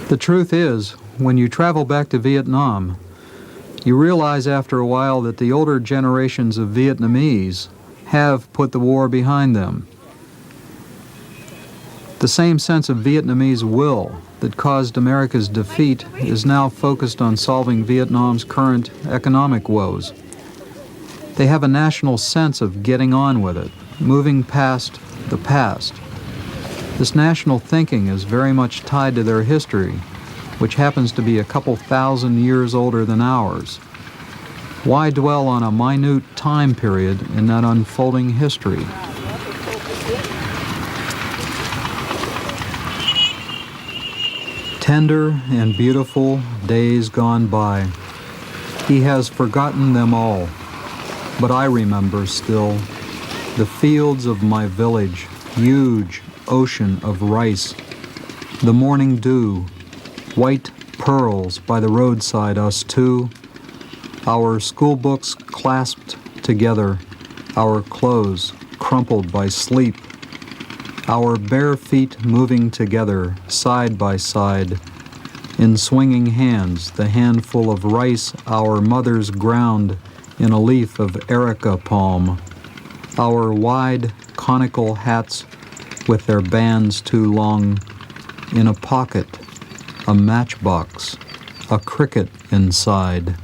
The truth is, when you travel back to Vietnam, you realize after a while that the older generations of Vietnamese have put the war behind them. The same sense of Vietnamese will that caused America's defeat is now focused on solving Vietnam's current economic woes. They have a national sense of getting on with it, moving past the past. This national thinking is very much tied to their history, which happens to be a couple thousand years older than ours. Why dwell on a minute time period in that unfolding history? Tender and beautiful days gone by. He has forgotten them all, but I remember still the fields of my village, huge ocean of rice, the morning dew, white pearls by the roadside, us two, our school books clasped together, our clothes crumpled by sleep, our bare feet moving together, side by side, in swinging hands, the handful of rice our mothers ground in a leaf of erica palm, our wide conical hats with their bands too long, in a pocket, a matchbox, a cricket inside.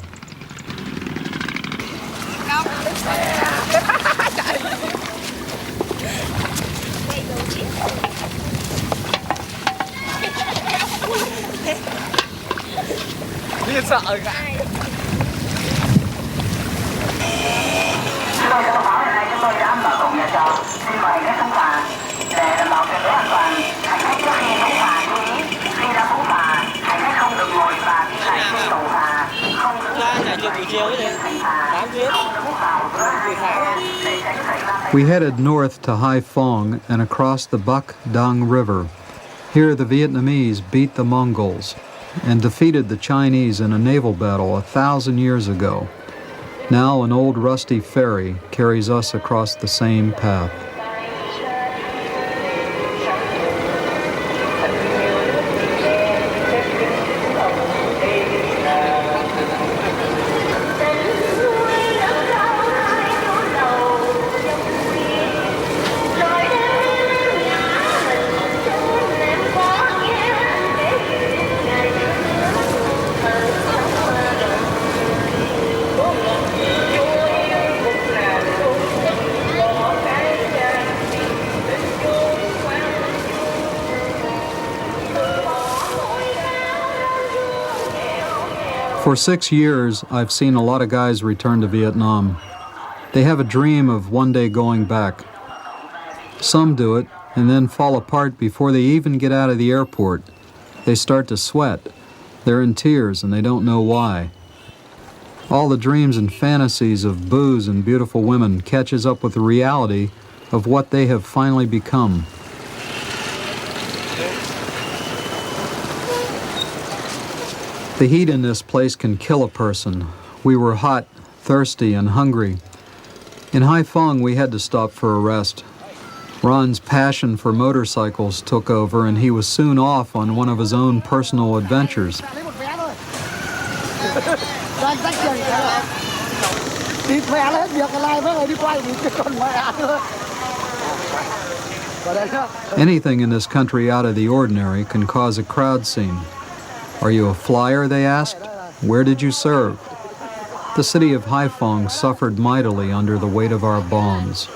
We headed north to Hai Phong and across the Bac Dang River. Here the Vietnamese beat the Mongols and defeated the Chinese in a naval battle 1,000 years ago. Now an old rusty ferry carries us across the same path. For 6 years, I've seen a lot of guys return to Vietnam. They have a dream of one day going back. Some do it and then fall apart before they even get out of the airport. They start to sweat. They're in tears and they don't know why. All the dreams and fantasies of booze and beautiful women catches up with the reality of what they have finally become. The heat in this place can kill a person. We were hot, thirsty, and hungry. In Hai Phong, we had to stop for a rest. Ron's passion for motorcycles took over, and he was soon off on one of his own personal adventures. Anything in this country out of the ordinary can cause a crowd scene. Are you a flyer, they asked? Where did you serve? The city of Hai Phong suffered mightily under the weight of our bombs.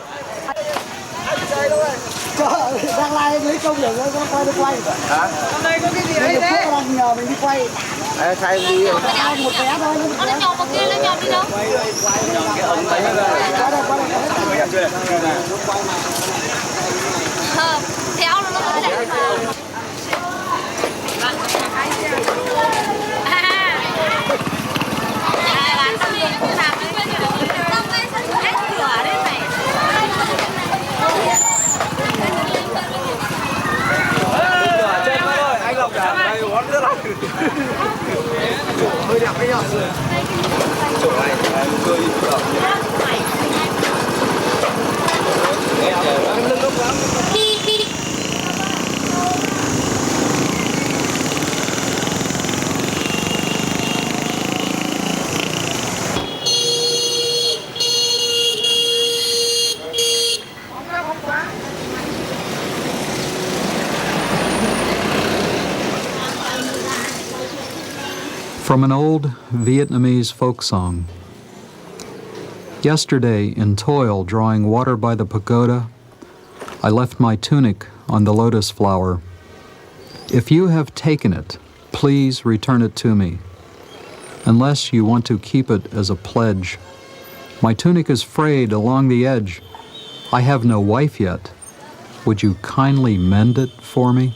From an old Vietnamese folk song. Yesterday, in toil drawing water by the pagoda, I left my tunic on the lotus flower. If you have taken it, please return it to me, unless you want to keep it as a pledge. My tunic is frayed along the edge. I have no wife yet. Would you kindly mend it for me?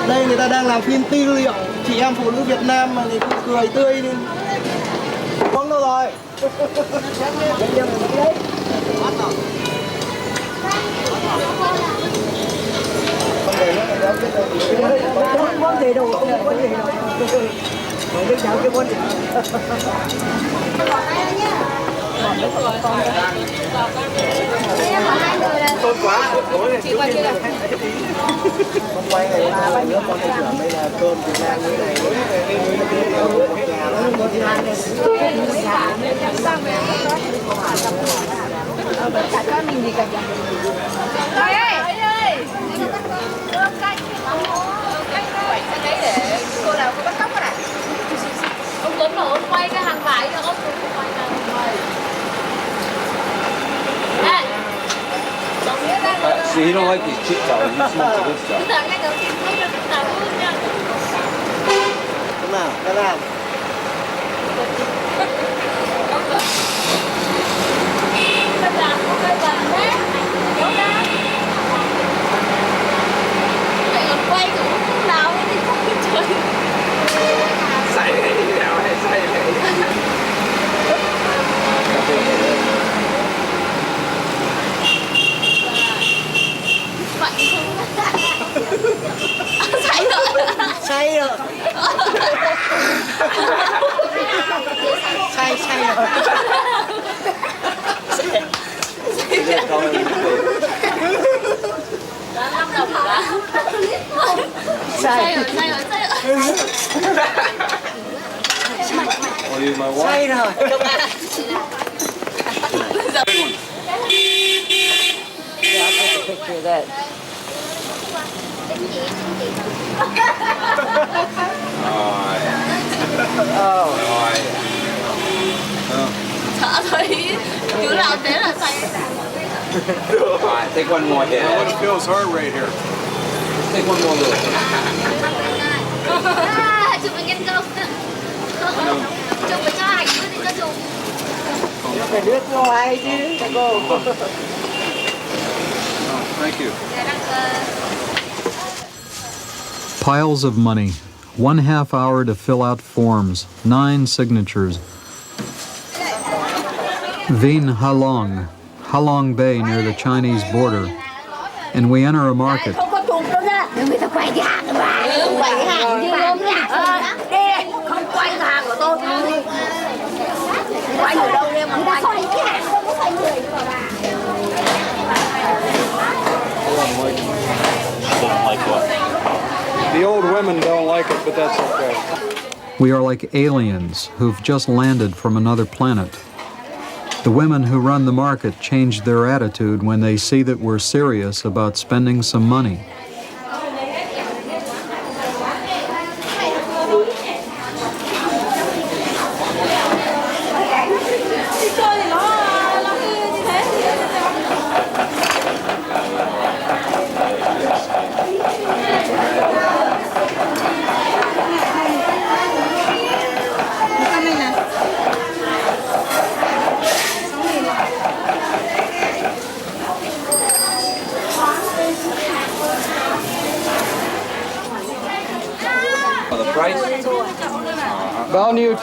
Đây người ta đang làm phim tư liệu chị em phụ nữ Việt Nam mà thì cười tươi đi. Không đâu rồi. Món gì đâu, không có gì đâu. Rồi cái cháu cái món gì. Tốt quá, chị quay kia con quay này ba nữa con này rửa đây là cơm Việt Nam như này một nhà nó một nhà này cả con mình gì cả nhà ơi ơi cơm canh quẩy sang đấy để cô nào có bắt cóc rồi này ông Tuấn bảo ông quay cái hàng vải cho ông Tuấn quay hàng vải. She don't like these cheap towels. You smell the good stuff. Đúng nào, cái nào. Quay cũng nào thì không chơi. Say it now. Say it. Say rồi. Say rồi. Đã 5 đồng rồi đó. Say rồi. Want to use my watch? Say rồi. Yeah, I'll take a picture of that. Sợ thấy chú nào thế là say. Alright, take one more here. How much Phil's heart rate here? Take one more look. Chụp với nhân công. Chụp với cho ảnh thì cho chụp. Phải đưa ngoài chứ. Cô. Thank you. Piles of money. 1/2 hour to fill out forms. 9 signatures. Vinh Halong Bay near the Chinese border. And we enter a market. Không có chụp đâu ra. Người ta quay cái hàng mà. Quay cái hàng chứ không. Đi, không quay cái hàng của tôi. Quay ở đâu em mà quay. Quay cái hàng không có quay người vào bà. The old women don't like it, but that's okay. We are like aliens who've just landed from another planet. The women who run the market change their attitude when they see that we're serious about spending some money. Bao nhiêu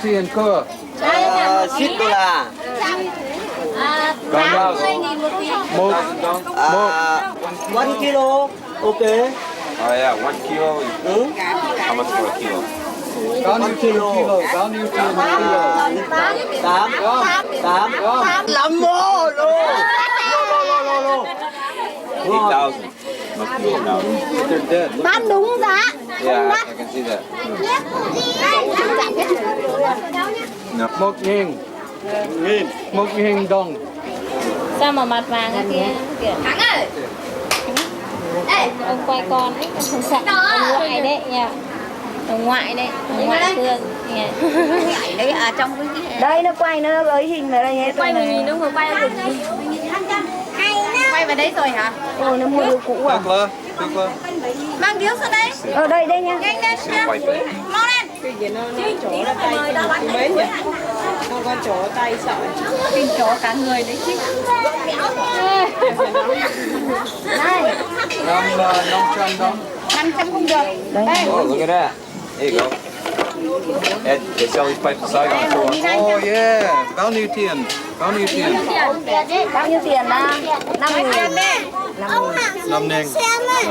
tiền cơ? $10. Giá 20.000 một ký. Một 1 kilo. Okay. Oh yeah, 1 kilo. How much for a kilo? bao nhiêu tiền kilo? Bao nhiêu tiền kilo? 8. Lắm mô luôn. 8,000. Must be 8,000. They're dead. Bán đúng giá. Yeah, I can see that. 1.000 đồng. Sao mà mặt vàng cái kia kìa. Thắng ơi. Ông quay con ấy, ông sợ ông ngoại đấy nha. Ông ngoại đấy, ông ngoại thương nha. Đấy ở trong cái đây nó quay nó lấy hình vào đây hết. Quay mà nhìn đúng không quay được gì. Quay vào đấy rồi hả? Ôi nó mua đồ cũ à. Được là. Mang điếu sang đây. Ở đây đây nha. Nhanh lên nha. Mau lên. Cái gì nó chỗ nó tay mấy nhỉ? Nó con chỗ tay sợ. Kinh chỗ cả người đấy chứ. Đây. 500 đồng. 500 không được. Oh, look at that. There you go. Ed, they sell these pipes in Saigon for Oh yeah. Bao nhiêu tiền? Bao nhiêu tiền đó? 5.000. 5.000.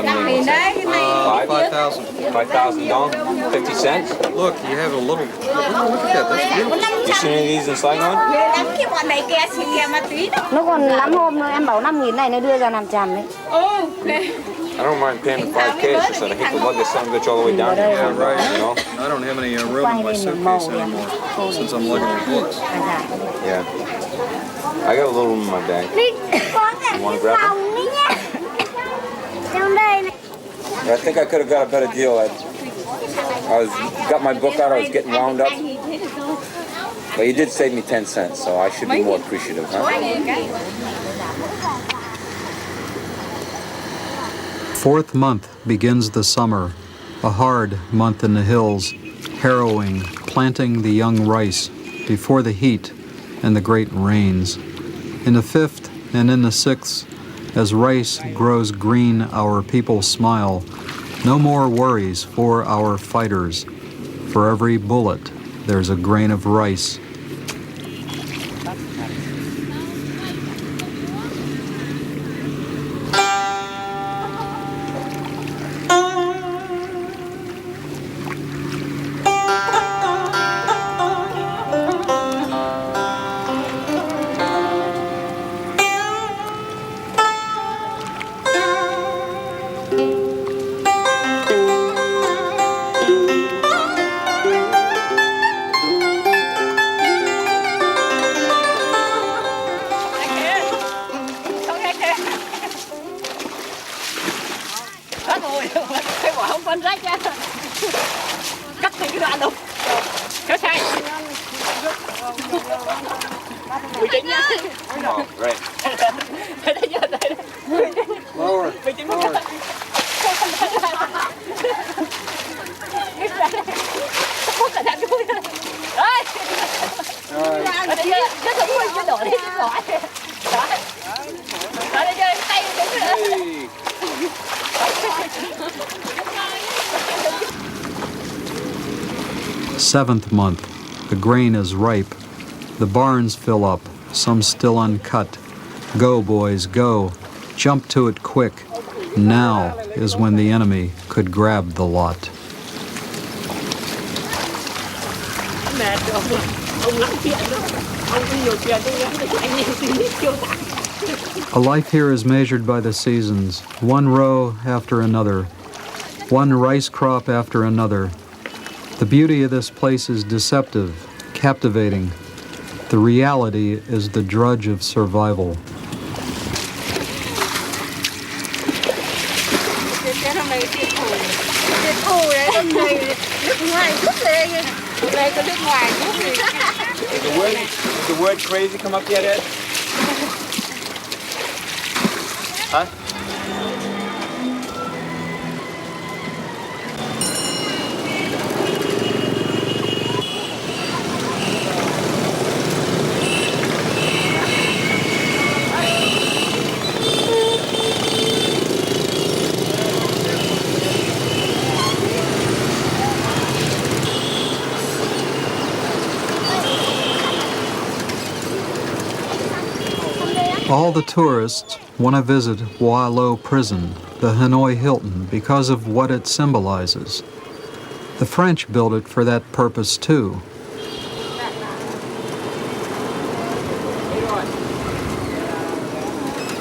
5.000 đấy. Cái này 5,000. $5,000. 50 cents. Look, you have a little. Look at that. That's beautiful. You seen any of these in Saigon? đám kia bọn này kia xì kia ma túy đó. Nó còn lắm hôm nữa em bảo 5.000 này nó đưa ra làm chằm đấy. I don't mind paying the 5K. It's just that I hate to lug this son of a bitch all the way down here. Yeah, right. You know? I don't have any room in my suitcase anymore since I'm lugging the books. Yeah. I got a little room in my bag. You want to grab it? I think I could have got a better deal. Got my book out. I was getting wound up. But you did save me 10 cents, so I should be more appreciative, huh? Fourth month begins the summer, a hard month in the hills, harrowing, planting the young rice before the heat and the great rains. In the fifth and in the sixth, as rice grows green, our people smile. No more worries for our fighters. For every bullet, there's a grain of rice. con rách ra. Cắt thành cái đoạn đâu. Kéo sai. Bình tĩnh nhá. Right. Đây nhá, đây. Lower. Bình tĩnh Lower. Không cẩn thận thôi. Đấy. Ở đây rất giống người chưa đổ đi khỏi. Đó. Ở đây chơi tay đứng nữa. Seventh month, the grain is ripe. The barns fill up, some still uncut. Go, boys, go. Jump to it quick. Now is when the enemy could grab the lot. A life here is measured by the seasons, one row after another, one rice crop after another. The beauty of this place is deceptive, captivating. The reality is the drudge of survival. Did the word crazy come up yet, Ed? Huh? All the tourists want to visit Hoa Lo Prison, the Hanoi Hilton, because of what it symbolizes. The French built it for that purpose too.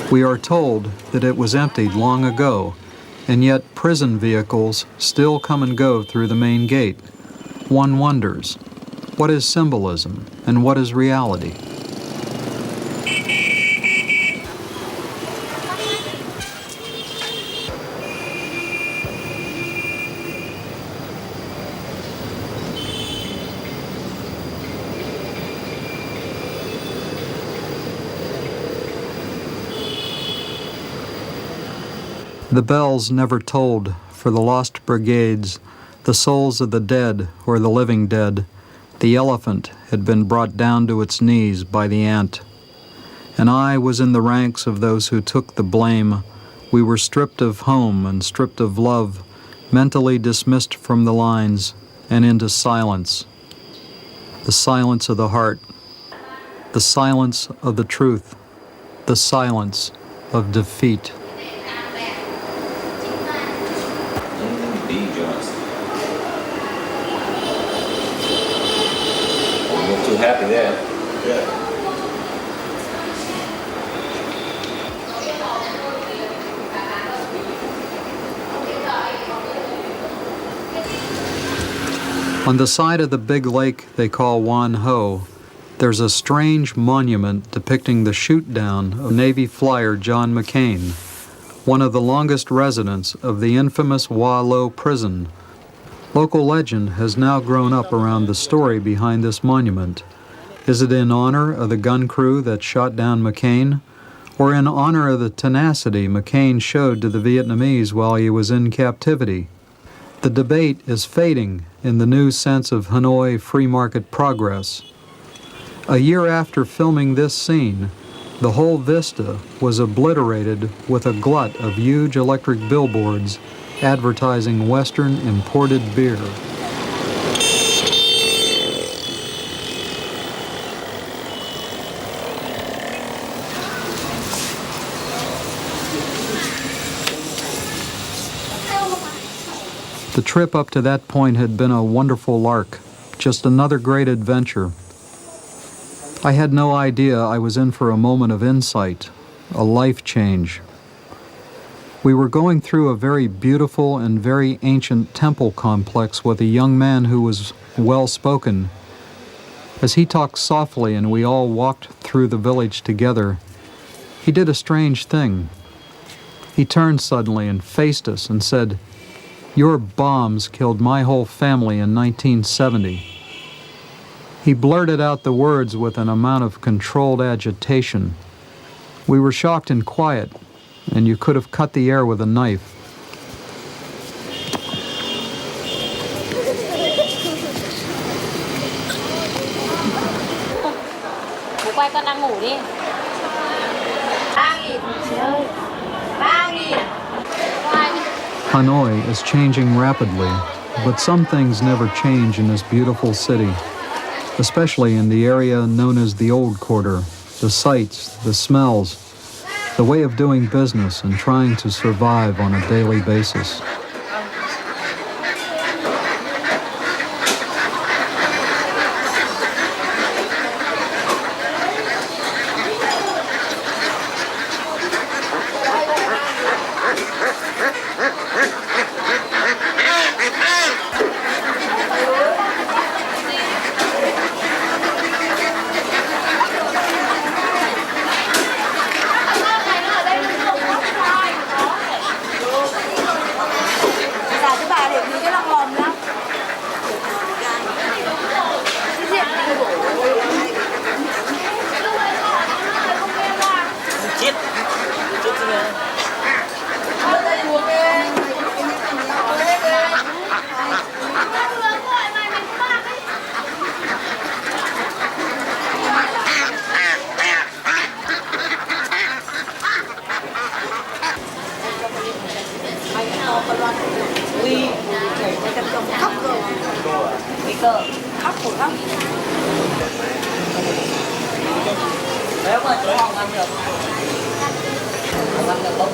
We are told that it was emptied long ago, and yet prison vehicles still come and go through the main gate. One wonders, what is symbolism and what is reality? The bells never tolled for the lost brigades, the souls of the dead or the living dead. The elephant had been brought down to its knees by the ant. And I was in the ranks of those who took the blame. We were stripped of home and stripped of love, mentally dismissed from the lines and into silence. The silence of the heart, the silence of the truth, the silence of defeat. Too happy there. Yeah. On the side of the big lake they call Wan Ho, there's a strange monument depicting the shoot-down of Navy flyer John McCain, one of the longest residents of the infamous Hoa Lo prison. Local legend has now grown up around the story behind this monument. Is it in honor of the gun crew that shot down McCain, or in honor of the tenacity McCain showed to the Vietnamese while he was in captivity? The debate is fading in the new sense of Hanoi free market progress. A year after filming this scene, the whole vista was obliterated with a glut of huge electric billboards advertising Western imported beer. The trip up to that point had been a wonderful lark, just another great adventure. I had no idea I was in for a moment of insight, a life change. We were going through a very beautiful and very ancient temple complex with a young man who was well-spoken. As he talked softly and we all walked through the village together, he did a strange thing. He turned suddenly and faced us and said, "Your bombs killed my whole family in 1970. He blurted out the words with an amount of controlled agitation. We were shocked and quiet, and you could have cut the air with a knife. Bố quay con đang ngủ đi. 3.000. Hanoi is changing rapidly, but some things never change in this beautiful city, especially in the area known as the Old Quarter, the sights, the smells, the way of doing business and trying to survive on a daily basis.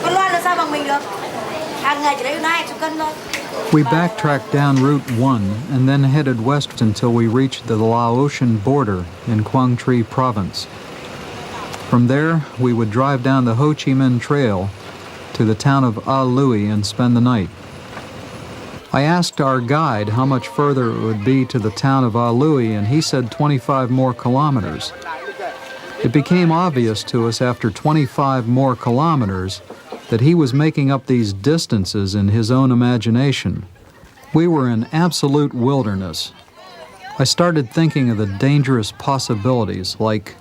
Con loan là sao bằng mình được? Hàng ngày chỉ lấy 20 cân thôi. We backtracked down Route 1 and then headed west until we reached the Laotian border in Quang Tri Province. From there, we would drive down the Ho Chi Minh Trail to the town of A Lui and spend the night. I asked our guide how much further it would be to the town of A Lui, and he said 25 more kilometers. It became obvious to us after 25 more kilometers that he was making up these distances in his own imagination. We were in absolute wilderness. I started thinking of the dangerous possibilities, like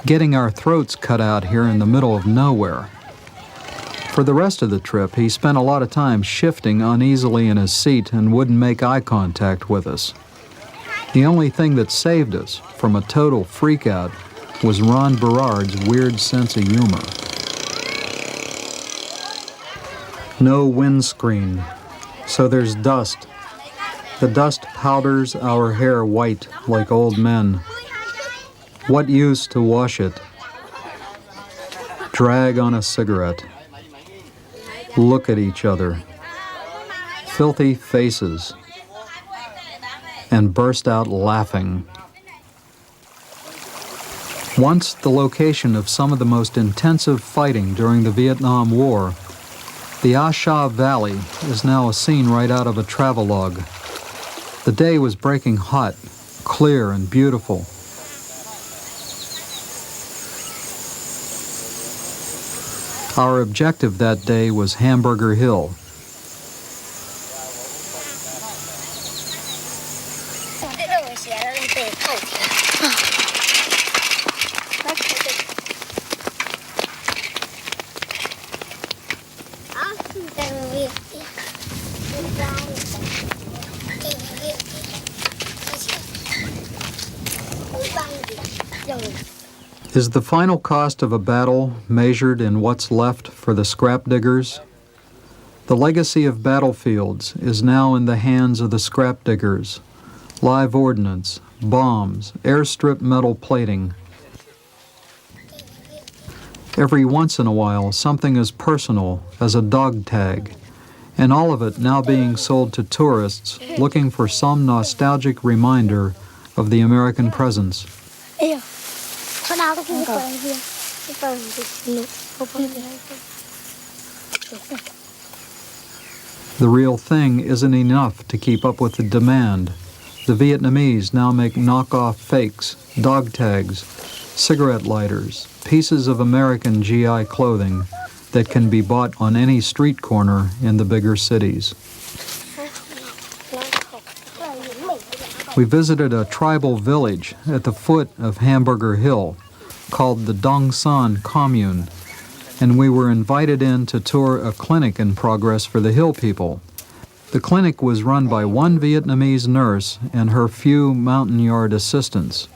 getting our throats cut out here in the middle of nowhere. For the rest of the trip, he spent a lot of time shifting uneasily in his seat and wouldn't make eye contact with us. The only thing that saved us from a total freakout was Ron Berard's weird sense of humor. No windscreen, so there's dust. The dust powders our hair white like old men. What use to wash it? Drag on a cigarette. Look at each other. Filthy faces. And burst out laughing. Once the location of some of the most intensive fighting during the Vietnam War, the A Sha Valley is now a scene right out of a travelogue. The day was breaking hot, clear and beautiful. Our objective that day was Hamburger Hill. Is the final cost of a battle measured in what's left for the scrap diggers? The legacy of battlefields is now in the hands of the scrap diggers. Live ordnance, bombs, airstrip metal plating. Every once in a while, something as personal as a dog tag, and all of it now being sold to tourists looking for some nostalgic reminder of the American presence. The real thing isn't enough to keep up with the demand. The Vietnamese now make knockoff fakes, dog tags, cigarette lighters, pieces of American GI clothing that can be bought on any street corner in the bigger cities. We visited a tribal village at the foot of Hamburger Hill called the Dong Son Commune, and we were invited in to tour a clinic in progress for the hill people. The clinic was run by one Vietnamese nurse and her few mountain yard assistants.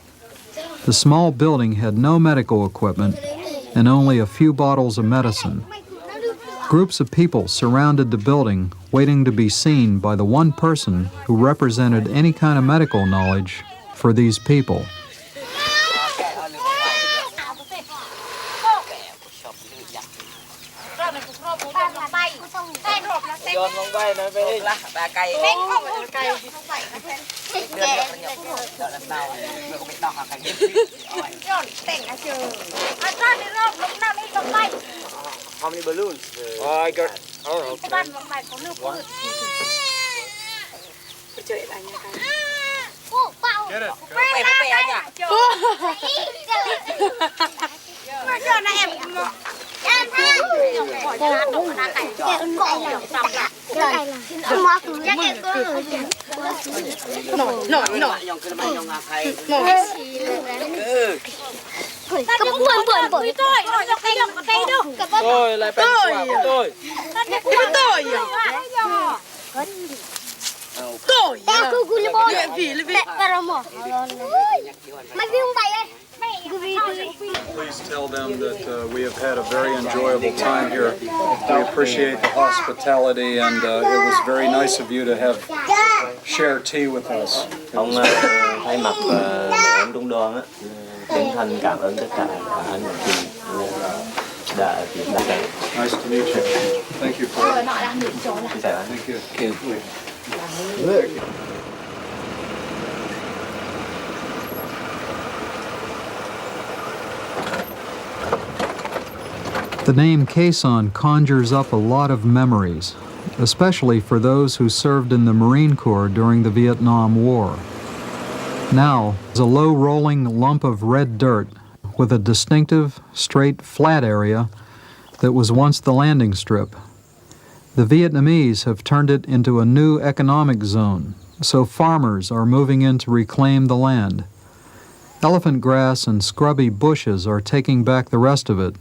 The small building had no medical equipment and only a few bottles of medicine. Groups of people surrounded the building, waiting to be seen by the one person who represented any kind of medical knowledge for these people. How many balloons? I got, I don't know. Get it. Tôi lại bèn quả của tôi. Tôi à? Luyện vì mày viết không bày ơi. Please tell them that we have had a very enjoyable time here. We appreciate the hospitality, and it was very nice of you to have share tea with us. Ông thay mặt trung đoàn á, chân thành cảm ơn tất cả anh chị đã tiếp đón. Nice to meet you. Thank you for it. Thank you. The name Quezon conjures up a lot of memories, especially for those who served in the Marine Corps during the Vietnam War. Now, is a low rolling lump of red dirt with a distinctive, straight, flat area that was once the landing strip. The Vietnamese have turned it into a new economic zone, so farmers are moving in to reclaim the land. Elephant grass and scrubby bushes are taking back the rest of it.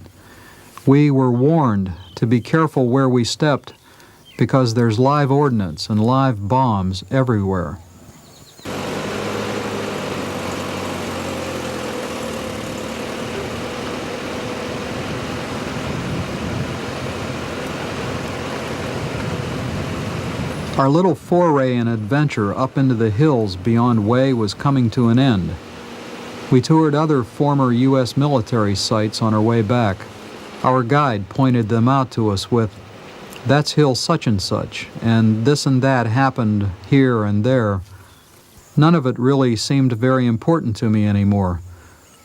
We were warned to be careful where we stepped because there's live ordnance and live bombs everywhere. Our little foray in adventure up into the hills beyond Hue was coming to an end. We toured other former U.S. military sites on our way back. Our guide pointed them out to us with, "That's hill such and such, and this and that happened here and there." None of it really seemed very important to me anymore.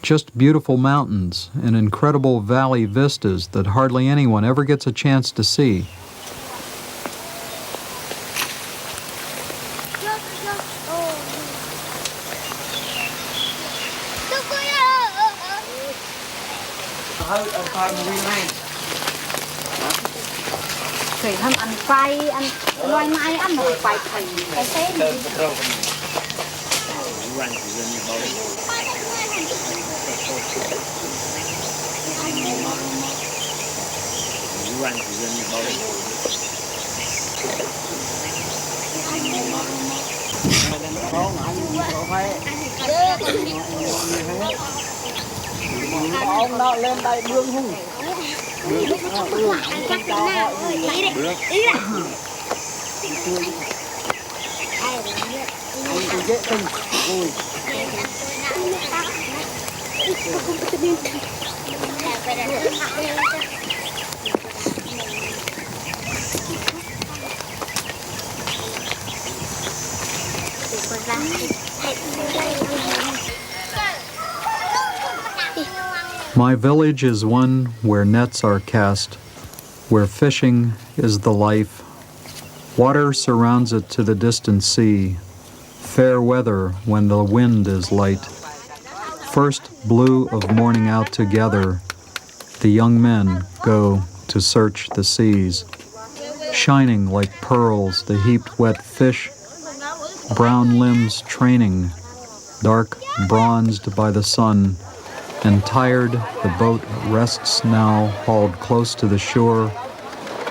Just beautiful mountains and incredible valley vistas that hardly anyone ever gets a chance to see. Thì thằng ăn khoai, ăn loài mai ăn một khoai thầy cái thế này. Ông nó lên đây đường hùng. My village is one where nets are cast, where fishing is the life. Water surrounds it to the distant sea, fair weather when the wind is light. First blue of morning out together, the young men go to search the seas. Shining like pearls, the heaped wet fish, brown limbs training, dark bronzed by the sun, and tired, the boat rests now, hauled close to the shore,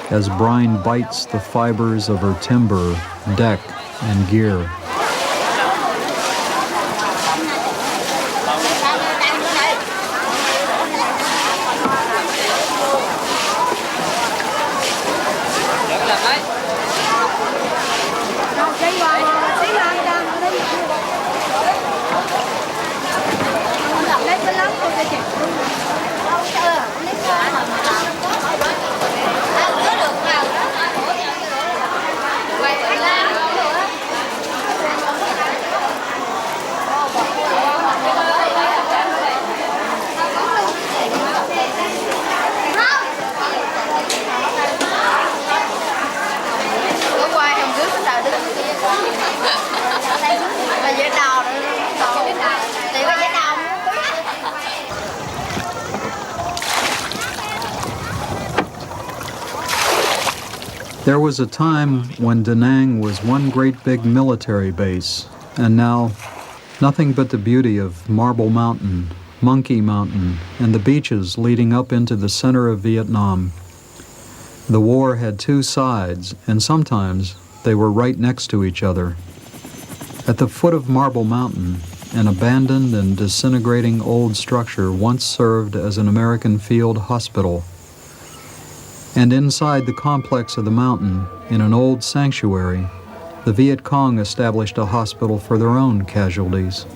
as brine bites the fibers of her timber, deck, and gear. There was a time when Da Nang was one great big military base, and now nothing but the beauty of Marble Mountain, Monkey Mountain, and the beaches leading up into the center of Vietnam. The war had two sides, and sometimes they were right next to each other. At the foot of Marble Mountain, an abandoned and disintegrating old structure once served as an American field hospital. And inside the complex of the mountain, in an old sanctuary, the Viet Cong established a hospital for their own casualties.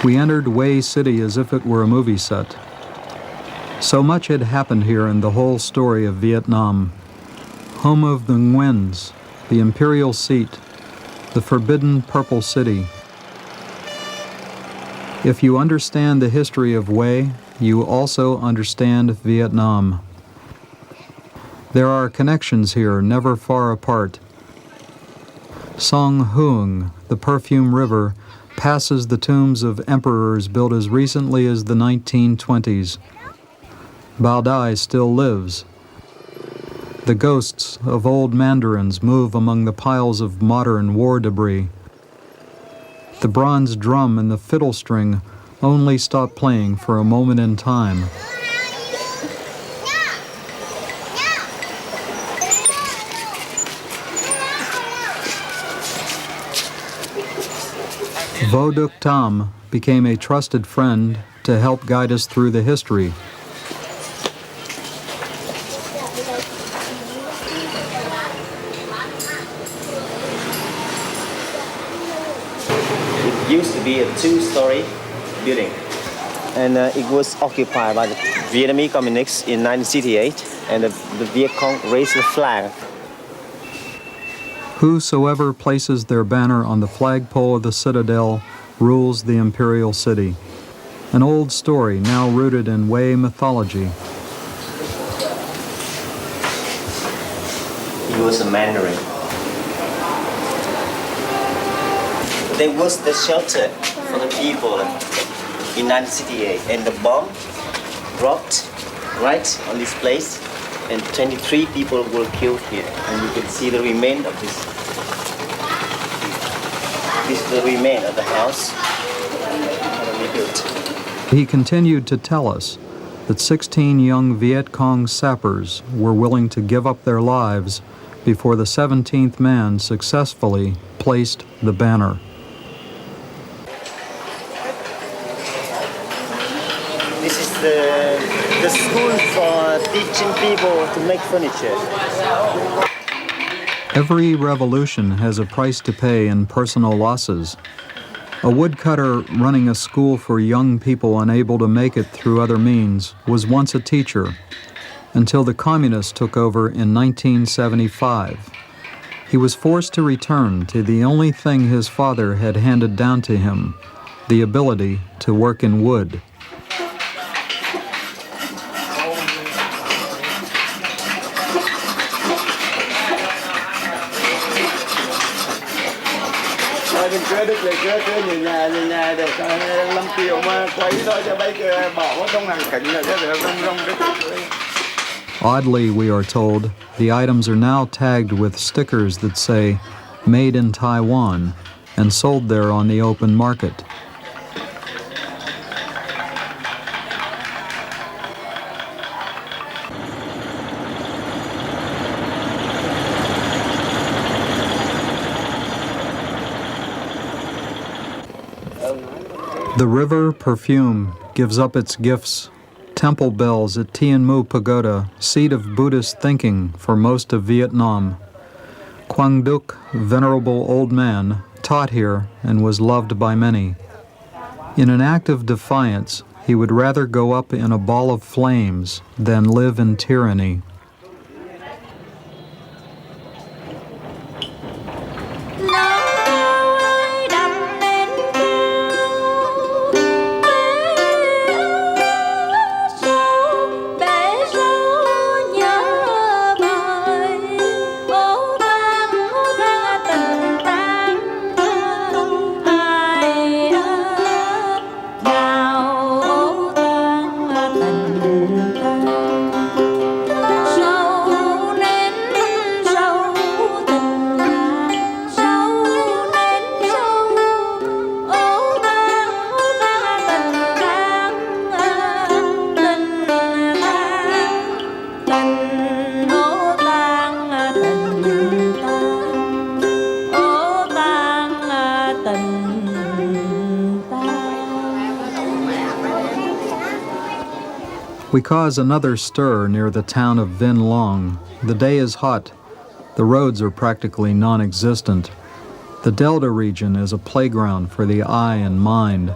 We entered Hue City as if it were a movie set. So much had happened here in the whole story of Vietnam. Home of the Nguyen's, the imperial seat, the forbidden Purple City. If you understand the history of Hue, you also understand Vietnam. There are connections here never far apart. Song Huong, the perfume river, passes the tombs of emperors built as recently as the 1920s. Bao Dai still lives. The ghosts of old mandarins move among the piles of modern war debris. The bronze drum and the fiddle string only stop playing for a moment in time. Vo Duc Tam became a trusted friend to help guide us through the history. It used to be a two-story building, and it was occupied by the Vietnamese communists in 1968, and the Viet Cong raised the flag. Whosoever places their banner on the flagpole of the citadel rules the imperial city. An old story now rooted in Hue mythology. He was a Mandarin. There was the shelter for the people in 1968, and the bomb dropped right on this place, and 23 people were killed here. And you can see the remain of this. This is the remain of the house rebuilt. He continued to tell us that 16 young Viet Cong sappers were willing to give up their lives before the 17th man successfully placed the banner. This is the school for teaching people to make furniture. Every revolution has a price to pay in personal losses. A woodcutter running a school for young people unable to make it through other means was once a teacher, until the communists took over in 1975. He was forced to return to the only thing his father had handed down to him, the ability to work in wood. Mình cưa được thì cưa nhà để cho 5 triệu mà quấy thôi cho bây giờ bỏ vào trong hàng kính là cho được rong cái. Oddly, we are told, the items are now tagged with stickers that say, "Made in Taiwan," and sold there on the open market. The river perfume gives up its gifts. Temple bells at Tien Mu Pagoda, seat of Buddhist thinking for most of Vietnam. Quang Duc, venerable old man, taught here and was loved by many. In an act of defiance, he would rather go up in a ball of flames than live in tyranny. We cause another stir near the town of Vinh Long. The day is hot. The roads are practically non-existent. The Delta region is a playground for the eye and mind.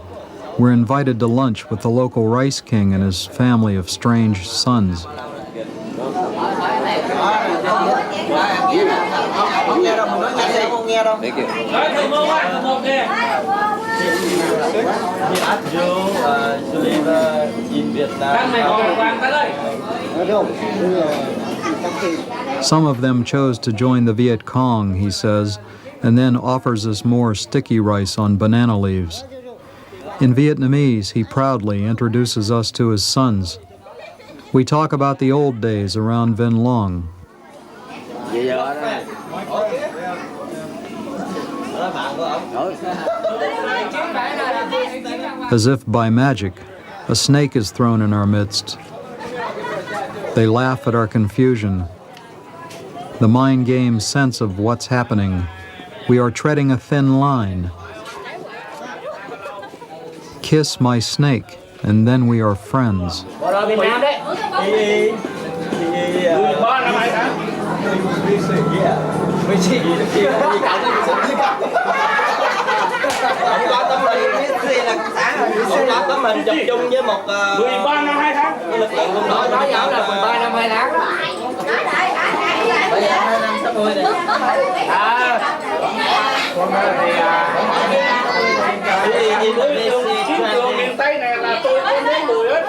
We're invited to lunch with the local rice king and his family of strange sons. Thank you. Some of them chose to join the Viet Cong, he says, and then offers us more sticky rice on banana leaves. In Vietnamese, he proudly introduces us to his sons. We talk about the old days around Vinh Long. As if by magic, a snake is thrown in our midst. They laugh at our confusion. The mind game sense of what's happening. We are treading a thin line. Kiss my snake, and then we are friends. Ông Lập có mình chụp chung với một 13 năm 2 tháng. Lực lượng quân đội nói dạo là 13 năm 2 tháng đó. Bây giờ 2 năm sắp 10 rồi. Chiến trường miền Tây này là tôi không muốn lùi hết.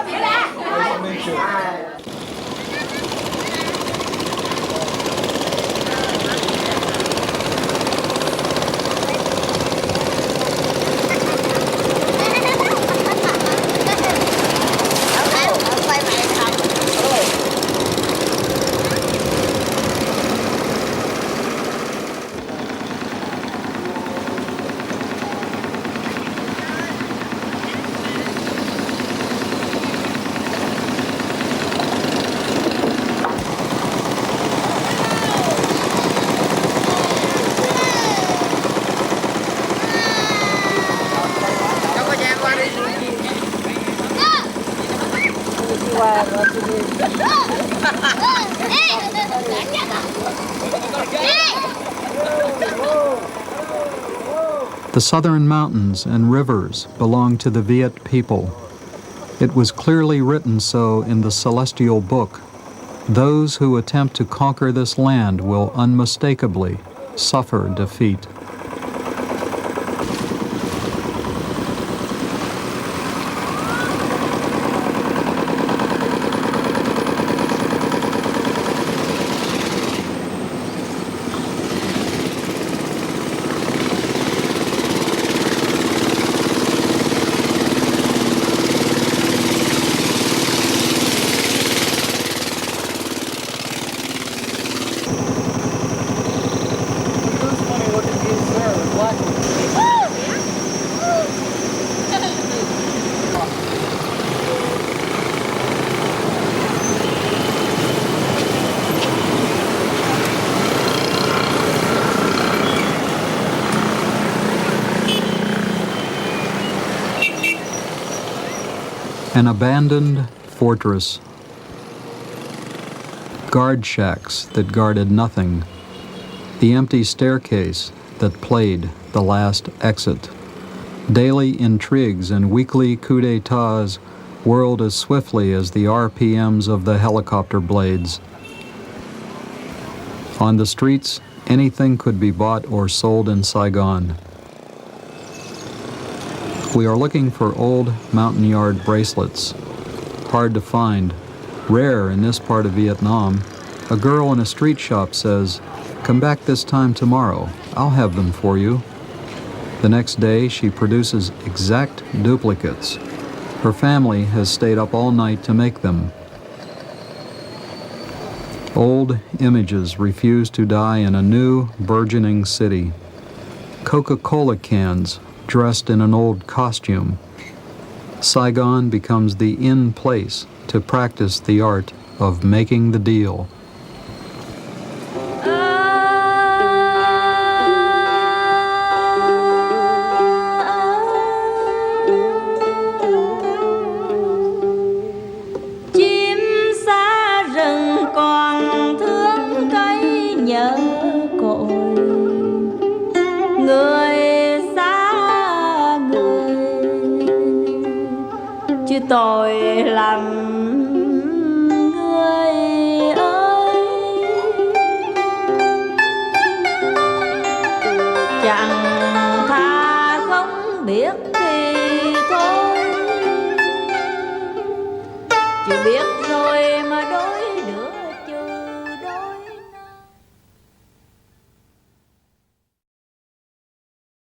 The southern mountains and rivers belong to the Viet people. It was clearly written so in the celestial book. Those who attempt to conquer this land will unmistakably suffer defeat. An abandoned fortress. Guard shacks that guarded nothing. The empty staircase that played the last exit. Daily intrigues and weekly coups d'etats whirled as swiftly as the RPMs of the helicopter blades. On the streets, anything could be bought or sold in Saigon. We are looking for old mountain yard bracelets. Hard to find, rare in this part of Vietnam. A girl in a street shop says, "Come back this time tomorrow, I'll have them for you." The next day she produces exact duplicates. Her family has stayed up all night to make them. Old images refuse to die in a new, burgeoning city. Coca-Cola cans dressed in an old costume. Saigon becomes the in place to practice the art of making the deal. chứ tôi làm người ơi chẳng tha không biết thì thôi, chứ biết rồi mà đôi